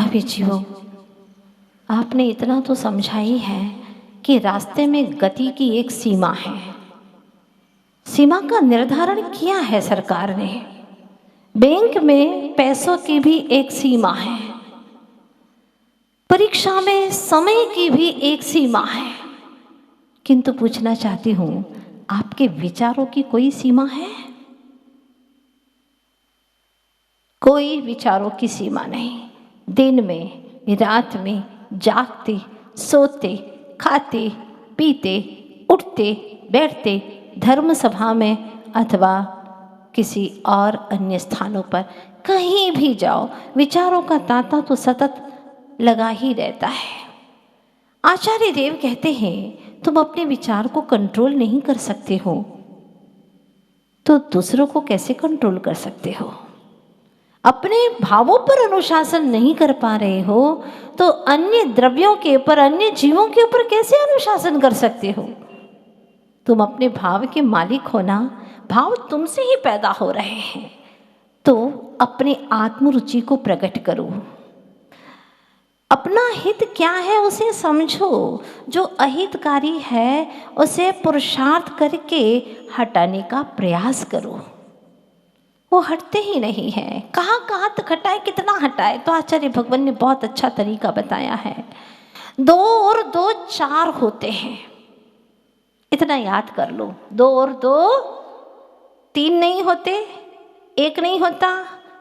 भी जियो। आपने इतना तो समझा ही है कि रास्ते में गति की एक सीमा है। सीमा का निर्धारण किया है सरकार ने। बैंक में पैसों की भी एक सीमा है, परीक्षा में समय की भी एक सीमा है। किंतु पूछना चाहती हूं, आपके विचारों की कोई सीमा है? कोई विचारों की सीमा नहीं। दिन में, रात में, जागते, सोते, खाते, पीते, उठते, बैठते, धर्म सभा में अथवा किसी और अन्य स्थानों पर कहीं भी जाओ, विचारों का तांता तो सतत लगा ही रहता है। आचार्य देव कहते हैं, तुम अपने विचार को कंट्रोल नहीं कर सकते हो तो दूसरों को कैसे कंट्रोल कर सकते हो? अपने भावों पर अनुशासन नहीं कर पा रहे हो तो अन्य द्रव्यों के ऊपर, अन्य जीवों के ऊपर कैसे अनुशासन कर सकते हो? तुम अपने भाव के मालिक हो ना, भाव तुमसे ही पैदा हो रहे हैं। तो अपनी आत्मरुचि को प्रकट करो, अपना हित क्या है उसे समझो, जो अहितकारी है उसे पुरुषार्थ करके हटाने का प्रयास करो। वो हटते ही नहीं है। कहाँ कहाँ तक हटाए, कितना हटाए? तो आचार्य भगवान ने बहुत अच्छा तरीका बताया है। 2 और 2 4 होते हैं, इतना याद कर लो। 2 और 2 3 नहीं होते, 1 नहीं होता,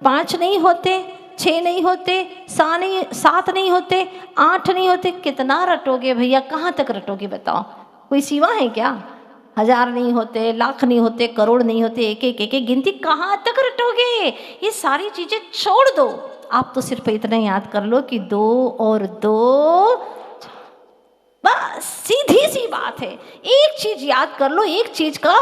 5 नहीं होते, 6 नहीं होते, 7 नहीं होते, 8 नहीं होते। कितना रटोगे भैया? कहाँ तक रटोगे बताओ? कोई सीमा है क्या? 1000 नहीं होते, लाख नहीं होते, करोड़ नहीं होते, एक गिनती कहाँ तक रटोगे? ये सारी चीजें छोड़ दो। आप तो सिर्फ इतना याद कर लो कि 2 और 2, बस सीधी सी बात है। एक चीज याद कर लो, एक चीज का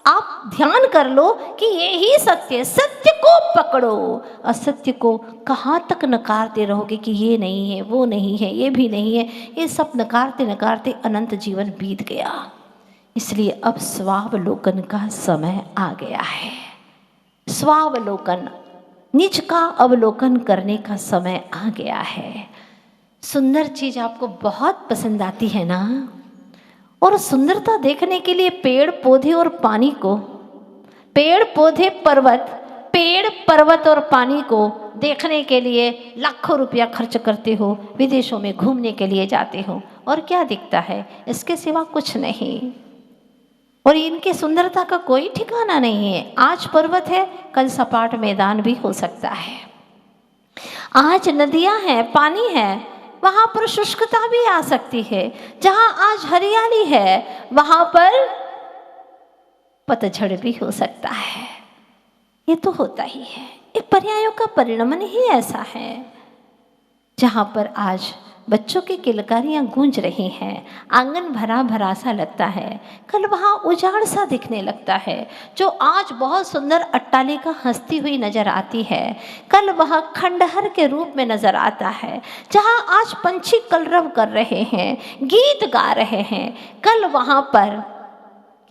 आप ध्यान कर लो कि यही सत्य है। सत्य को पकड़ो, असत्य को कहाँ तक नकारते रहोगे कि ये नहीं है, वो नहीं है, ये भी नहीं है। ये सब नकारते नकारते अनंत जीवन बीत गया। इसलिए अब स्वावलोकन का समय आ गया है। स्वावलोकन, निज का अवलोकन करने का समय आ गया है। सुंदर चीज आपको बहुत पसंद आती है ना, और सुंदरता देखने के लिए पेड़ पौधे और पानी को, पेड़ पौधे पर्वत, पेड़ पर्वत और पानी को देखने के लिए लाखों रुपया खर्च करते हो, विदेशों में घूमने के लिए जाते हो, और क्या दिखता है? इसके सिवा कुछ नहीं। और इनकी सुंदरता का कोई ठिकाना नहीं है। आज पर्वत है, कल सपाट मैदान भी हो सकता है। आज नदियां हैं, पानी है, वहां पर शुष्कता भी आ सकती है। जहां आज हरियाली है वहां पर पतझड़ भी हो सकता है। ये तो होता ही है। ये पर्यायों का परिणमन ही ऐसा है। जहां पर आज बच्चों की किलकारियां गूंज रही हैं, आंगन भरा भरा सा लगता है, कल वहाँ उजाड़ सा दिखने लगता है। जो आज बहुत सुंदर अट्टालिका हंसती हुई नजर आती है, कल वह खंडहर के रूप में नजर आता है। जहाँ आज पंछी कलरव कर रहे हैं, गीत गा रहे हैं, कल वहाँ पर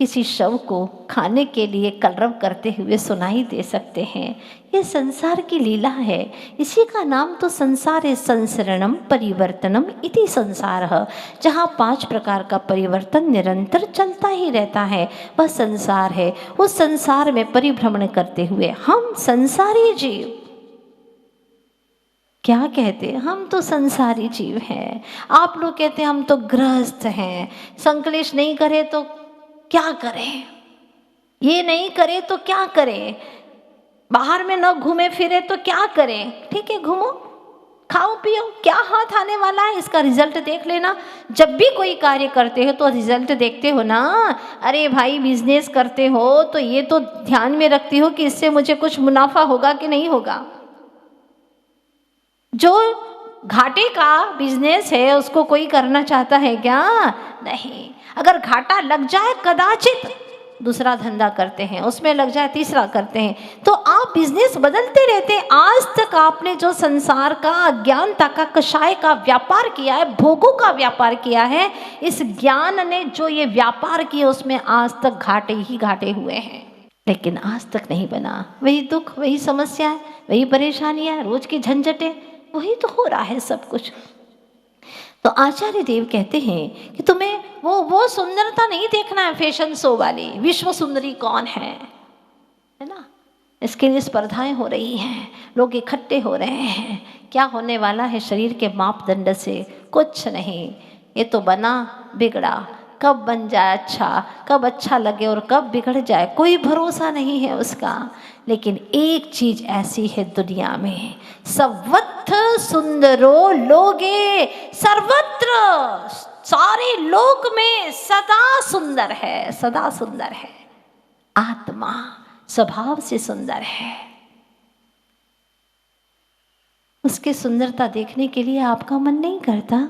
किसी शव को खाने के लिए कलरव करते हुए सुनाई दे सकते हैं। ये संसार की लीला है। इसी का नाम तो संसार है। संसरणम परिवर्तनम इति संसारः। जहाँ 5 प्रकार का परिवर्तन निरंतर चलता ही रहता है, वह संसार है। उस संसार में परिभ्रमण करते हुए हम संसारी जीव, क्या कहते हैं? हम तो संसारी जीव हैं। आप लोग कहते हैं हम तो गृहस्थ हैं, संकलेश नहीं करे तो क्या करें, ये नहीं करे तो क्या करें, बाहर में न घूमे फिरे तो क्या करें? ठीक है, घूमो, खाओ पियो, क्या हाथ आने वाला है, इसका रिजल्ट देख लेना। जब भी कोई कार्य करते हो तो रिजल्ट देखते हो ना। अरे भाई, बिजनेस करते हो तो ये तो ध्यान में रखती हो कि इससे मुझे कुछ मुनाफा होगा कि नहीं होगा। जो घाटे का बिजनेस है उसको कोई करना चाहता है क्या? नहीं। अगर घाटा लग जाए, कदाचित दूसरा धंधा करते हैं, उसमें लग जाए तीसरा करते हैं। तो आप बिजनेस बदलते रहते हैं। आज तक आपने जो संसार का, अज्ञानता का, कषाय का व्यापार किया है, भोगों का व्यापार किया है, इस ज्ञान ने जो ये व्यापार किया उसमें आज तक घाटे ही घाटे हुए हैं। लेकिन आज तक नहीं बना। वही दुख, वही समस्या, वही परेशानियां, रोज की झंझटें, वही तो हो रहा है सब कुछ। तो आचार्य देव कहते हैं कि तुम्हें वो सुंदरता नहीं देखना है फैशन शो वाली, विश्व सुंदरी कौन है ना, इसके लिए स्पर्धाएं हो रही हैं, लोग इकट्ठे हो रहे हैं। क्या होने वाला है शरीर के मापदंड से? कुछ नहीं, ये तो बना बिगड़ा, कब बन जाए अच्छा, कब अच्छा लगे और कब बिगड़ जाए कोई भरोसा नहीं है उसका। लेकिन एक चीज ऐसी है दुनिया में, सर्वत्र सुंदरो लोगे, सर्वत्र सारे लोक में सदा सुंदर है, सदा सुंदर है। आत्मा स्वभाव से सुंदर है, उसकी सुंदरता देखने के लिए आपका मन नहीं करता,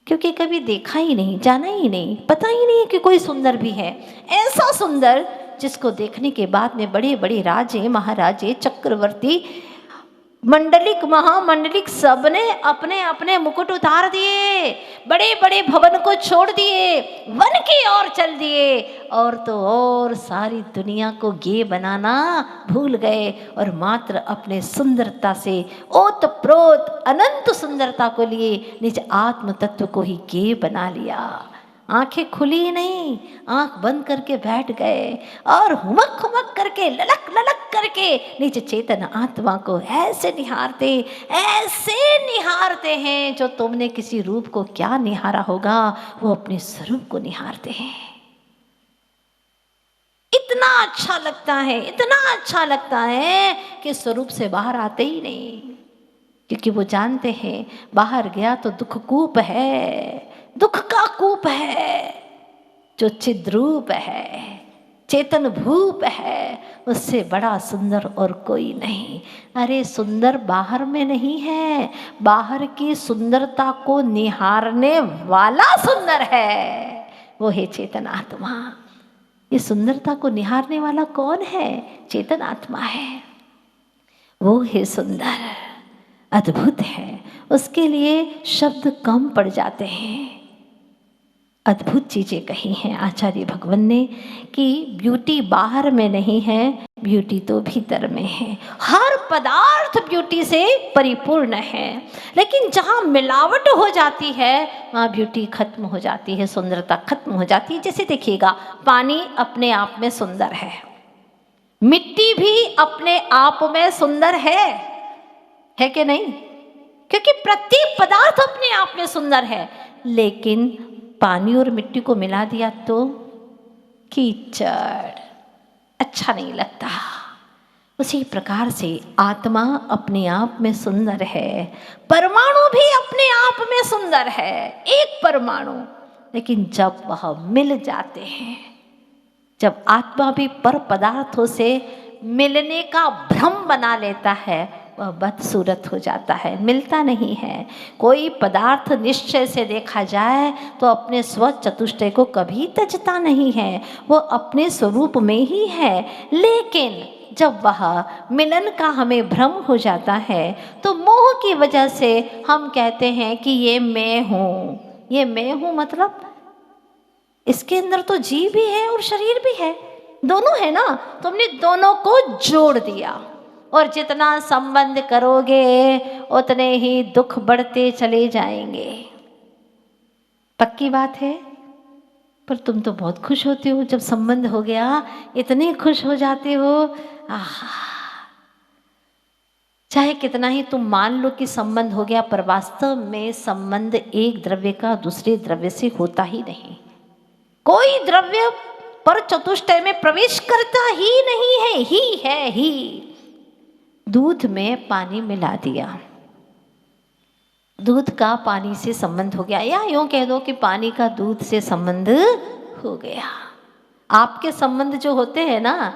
क्योंकि कभी देखा ही नहीं, जाना ही नहीं, पता ही नहीं कि कोई सुंदर भी है। ऐसा सुंदर जिसको देखने के बाद में बड़े बड़े राजे महाराजे चक्रवर्ती मंडलिक महामंडलिक सबने अपने अपने मुकुट उतार दिए, बड़े बड़े भवन को छोड़ दिए, वन की ओर चल दिए, और तो और सारी दुनिया को गे बनाना भूल गए और मात्र अपने सुंदरता से ओतप्रोत अनंत सुंदरता को लिए निज आत्म तत्व को ही गे बना लिया। आंखें खुली नहीं, आंख बंद करके बैठ गए और हुमक हुमक करके ललक ललक करके निज चेतन आत्मा को ऐसे निहारते हैं जो तुमने किसी रूप को क्या निहारा होगा, वो अपने स्वरूप को निहारते हैं। इतना अच्छा लगता है, इतना अच्छा लगता है कि स्वरूप से बाहर आते ही नहीं, क्योंकि वो जानते हैं बाहर गया तो दुख कूप है, दुख का कूप है। जो चिद्रूप है, चेतन भूप है, उससे बड़ा सुंदर और कोई नहीं। अरे सुंदर बाहर में नहीं है, बाहर की सुंदरता को निहारने वाला सुंदर है, वो है चेतन आत्मा। ये सुंदरता को निहारने वाला कौन है? चेतन आत्मा है, वो है सुंदर, अद्भुत है। उसके लिए शब्द कम पड़ जाते हैं। अद्भुत चीज़ें कही हैं आचार्य भगवान ने कि ब्यूटी बाहर में नहीं है, ब्यूटी तो भीतर में है। हर पदार्थ ब्यूटी से परिपूर्ण है, लेकिन जहाँ मिलावट हो जाती है वहाँ ब्यूटी खत्म हो जाती है, सुंदरता खत्म हो जाती है। जैसे देखिएगा, पानी अपने आप में सुंदर है, मिट्टी भी अपने आप में सुंदर है कि नहीं? क्योंकि प्रत्येक पदार्थ अपने आप में सुंदर है, लेकिन पानी और मिट्टी को मिला दिया तो कीचड़, अच्छा नहीं लगता। उसी प्रकार से आत्मा अपने आप में सुंदर है, परमाणु भी अपने आप में सुंदर है, एक परमाणु। लेकिन जब वह मिल जाते हैं, जब आत्मा भी पर पदार्थों से मिलने का भ्रम बना लेता है, वह बदसूरत हो जाता है, मिलता नहीं है। कोई पदार्थ निश्चय से देखा जाए तो अपने स्व चतुष्टय को कभी तजता नहीं है, वो अपने स्वरूप में ही है। लेकिन जब वह मिलन का हमें भ्रम हो जाता है तो मोह की वजह से हम कहते हैं कि ये मैं हूँ, ये मैं हूँ। मतलब इसके अंदर तो जीव भी है और शरीर भी है, दोनों है ना। तुमने दोनों को जोड़ दिया, और जितना संबंध करोगे उतने ही दुख बढ़ते चले जाएंगे। पक्की बात है। पर तुम तो बहुत खुश होते हो जब संबंध हो गया, इतने खुश हो जाते हो। चाहे कितना ही तुम मान लो कि संबंध हो गया, पर वास्तव में संबंध एक द्रव्य का दूसरे द्रव्य से होता ही नहीं। कोई द्रव्य पर चतुष्टय में प्रवेश करता ही नहीं है, ही है ही। दूध में पानी मिला दिया, दूध का पानी से संबंध हो गया, या यूं कह दो कि पानी का दूध से संबंध हो गया। आपके संबंध जो होते हैं ना,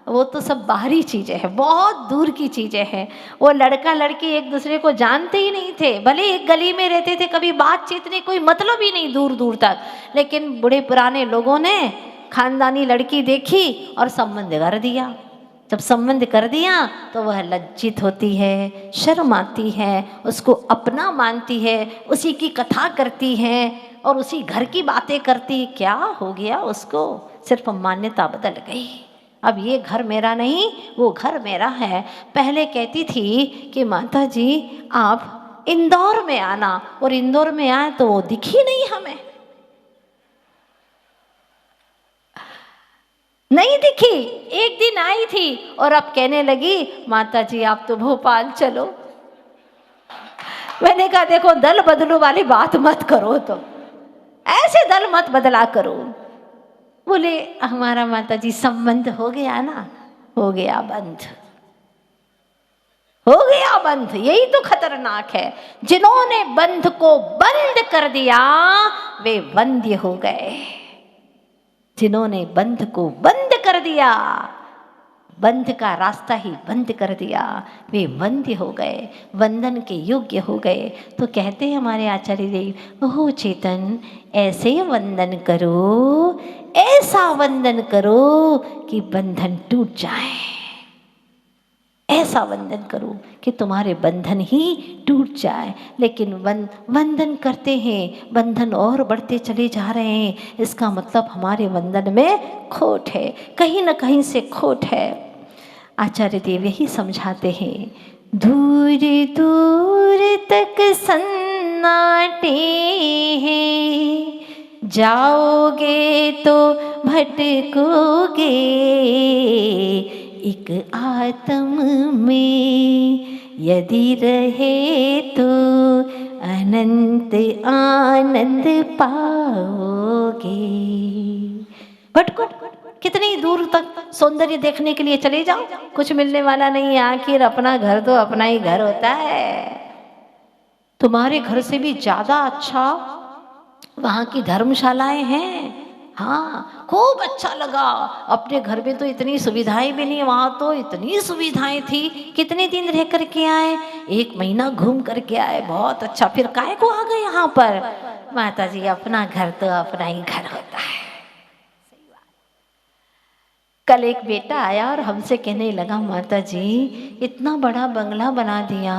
वो तो सब बाहरी चीजें हैं, बहुत दूर की चीजें हैं। वो लड़का लड़की एक दूसरे को जानते ही नहीं थे, भले एक गली में रहते थे, कभी बातचीत नहीं, कोई मतलब ही नहीं दूर दूर तक। लेकिन बूढ़े पुराने लोगों ने खानदानी लड़की देखी और संबंध कर दिया। जब संबंध कर दिया तो वह लज्जित होती है, शर्म आती है, उसको अपना मानती है, उसी की कथा करती है और उसी घर की बातें करती है। क्या हो गया उसको? सिर्फ मान्यता बदल गई। अब ये घर मेरा नहीं, वो घर मेरा है। पहले कहती थी कि माता जी आप इंदौर में आना, और इंदौर में आए तो वो दिखी नहीं हमें, नहीं दिखी। एक दिन आई थी और अब कहने लगी माता जी आप तो भोपाल चलो। मैंने कहा देखो दल बदलू वाली बात मत करो, तो ऐसे दल मत बदला करो। बोले हमारा माता जी संबंध हो गया ना, हो गया बंद, हो गया बंद। यही तो खतरनाक है। जिन्होंने बंध को बंद कर दिया वे वंद्य हो गए। जिन्होंने बंध को बंद कर दिया, बंध का रास्ता ही बंद कर दिया, वे वंद्य हो गए, वंदन के योग्य हो गए। तो कहते हैं हमारे आचार्य देव, ओह चेतन ऐसे वंदन करो, ऐसा वंदन करो कि बंधन टूट जाए। ऐसा वंदन करो कि तुम्हारे बंधन ही टूट जाए। लेकिन वंदन करते हैं, बंधन और बढ़ते चले जा रहे हैं। इसका मतलब हमारे वंदन में खोट है, कहीं ना कहीं से खोट है। आचार्य देव यही समझाते हैं, दूर दूर तक सन्नाटे हैं, जाओगे तो भटकोगे, एक आत्म में यदि रहे तो अनंत आनंद पाओगे। भटको, कितनी दूर तक सौंदर्य देखने के लिए चले जाओ, कुछ मिलने वाला नहीं है। आखिर अपना घर तो अपना ही घर होता है। तुम्हारे घर से भी ज्यादा अच्छा वहाँ की धर्मशालाएं हैं। हाँ खूब अच्छा लगा। अपने घर में तो इतनी सुविधाएं भी नहीं, वहाँ तो इतनी सुविधाएं थी। कितने दिन रह करके आए, 1 महीना घूम करके आए, बहुत अच्छा। फिर काहे को आ गए यहाँ पर? माता जी अपना घर तो अपना ही घर होता है। कल एक बेटा आया और हमसे कहने लगा माता जी इतना बड़ा बंगला बना दिया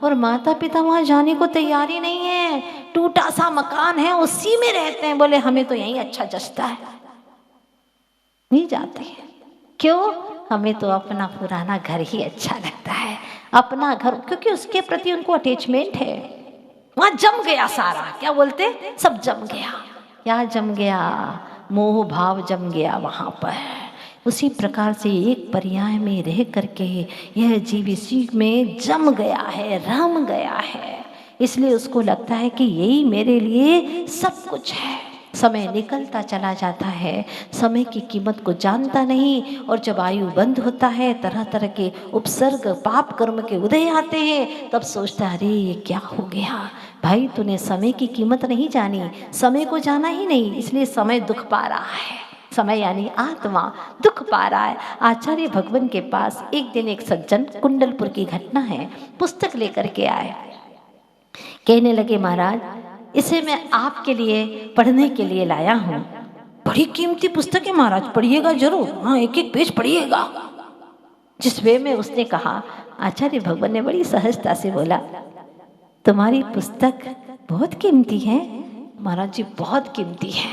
और माता पिता वहाँ जाने को तैयारी नहीं है, टूटा सा मकान है उसी में रहते हैं। बोले हमें तो यहीं अच्छा जचता है, नहीं जाते हैं। क्यों? हमें तो अपना पुराना घर ही अच्छा लगता है, अपना घर, क्योंकि उसके प्रति उनको अटैचमेंट है। वहाँ जम गया सारा, क्या बोलते, सब जम गया। क्या जम गया? मोह भाव जम गया वहाँ पर। उसी प्रकार से एक पर्याय में रह करके यह जीव इसी में जम गया है, रम गया है। इसलिए उसको लगता है कि यही मेरे लिए सब कुछ है। समय निकलता चला जाता है, समय की कीमत को जानता नहीं। और जब आयु बंद होता है, तरह तरह के उपसर्ग पाप कर्म के उदय आते हैं, तब सोचता है अरे ये क्या हो गया। भाई तूने समय की कीमत नहीं जानी, समय को जाना ही नहीं, इसलिए समय दुख पा रहा है। समय यानी आत्मा दुख पा रहा है। आचार्य भगवान के पास एक दिन एक सज्जन, कुंडलपुर की घटना है, पुस्तक लेकर के आए। कहने लगे महाराज इसे मैं आपके लिए पढ़ने के लिए लाया हूँ। बड़ी कीमती पुस्तक है महाराज, पढ़िएगा जरूर, हाँ एक एक पेज पढ़िएगा। जिस वे में उसने कहा, आचार्य भगवान ने बड़ी सहजता से बोला तुम्हारी पुस्तक बहुत कीमती है महाराज जी, बहुत कीमती है,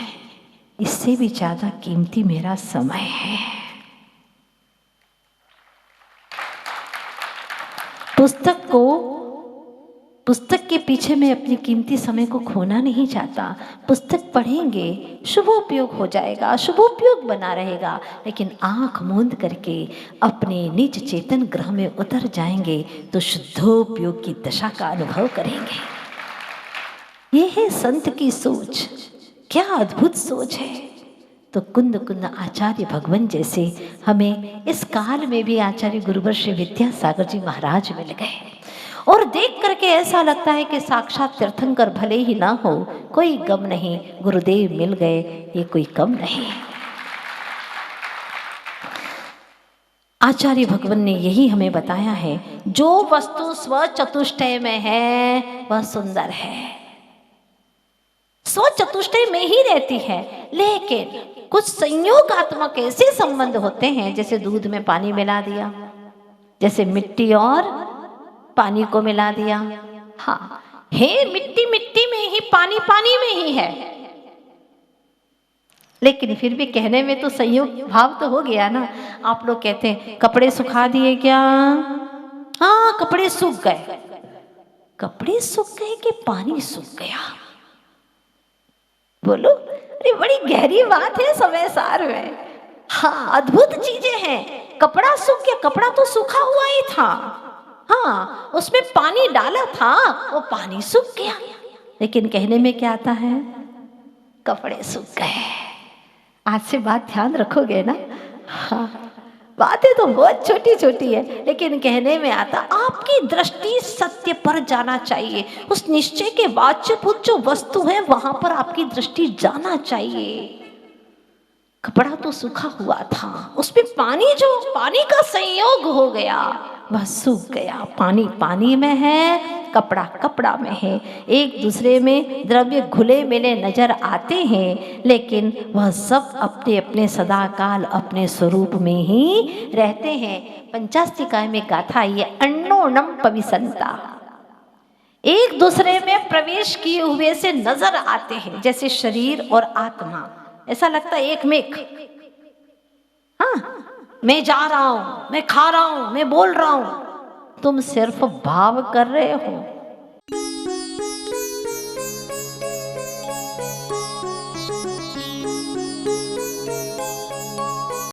इससे भी ज्यादा कीमती मेरा समय है। पुस्तक के पीछे मैं अपने कीमती समय को खोना नहीं चाहता। पुस्तक पढ़ेंगे, शुभोपयोग हो जाएगा, शुभोपयोग बना रहेगा। लेकिन आंख मूंद करके अपने निज चेतन ग्रह में उतर जाएंगे तो शुद्धोपयोग की दशा का अनुभव करेंगे। यह है संत की सोच, क्या अद्भुत सोच है। तो कुंद कुंद आचार्य भगवान जैसे हमें इस काल में भी आचार्य गुरुवर श्री विद्यासागर जी महाराज मिल गए, और देख करके ऐसा लगता है कि साक्षात तीर्थंकर भले ही ना हो, कोई गम नहीं, गुरुदेव मिल गए, ये कोई कम नहीं। आचार्य भगवान ने यही हमें बताया है, जो वस्तु स्व चतुष्टय में है वह सुंदर है, स्व चतुष्टय में ही रहती है। लेकिन कुछ संयोगात्मक ऐसे संबंध होते हैं, जैसे दूध में पानी मिला दिया, जैसे मिट्टी और पानी को मिला दिया। हाँ है मिट्टी मिट्टी में ही, पानी पानी में ही है। लेकिन फिर भी कहने में तो संयोग भाव तो हो गया ना। आप लोग कहते हैं कपड़े सुखा दिए क्या? हाँ, कपड़े सूख गए। कपड़े सूख गए कि पानी सूख गया? बोलो। अरे बड़ी गहरी बात है समय सार में। हाँ, अद्भुत चीजें हैं। कपड़ा सूख गया, कपड़ा तो सूखा हुआ ही था। हाँ, उसमें पानी डाला था, वो पानी सूख गया। लेकिन कहने में क्या आता है? कपड़े सूख गए। आज से बात ध्यान रखोगे ना? हाँ, बातें तो बहुत छोटी छोटी है, लेकिन कहने में आता आपकी दृष्टि सत्य पर जाना चाहिए। उस निश्चय के वाच्यभूत जो वस्तु है वहां पर आपकी दृष्टि जाना चाहिए। कपड़ा तो सूखा हुआ था, उसमें पानी का संयोग हो गया, वह सूख गया। पानी पानी में है, कपड़ा कपड़ा में है। एक दूसरे में द्रव्य घुले मिले नजर आते हैं, लेकिन वह सब अपने अपने सदाकाल अपने स्वरूप में ही रहते हैं। पंचास्तिकाय में गाथा ये अन्नोणम पविसंता, एक दूसरे में प्रवेश किए हुए से नजर आते हैं, जैसे शरीर और आत्मा। ऐसा लगता है एक में एक। हाँ, मैं जा रहा हूं, मैं खा रहा हूं, मैं बोल रहा हूं, तुम सिर्फ भाव कर रहे हो।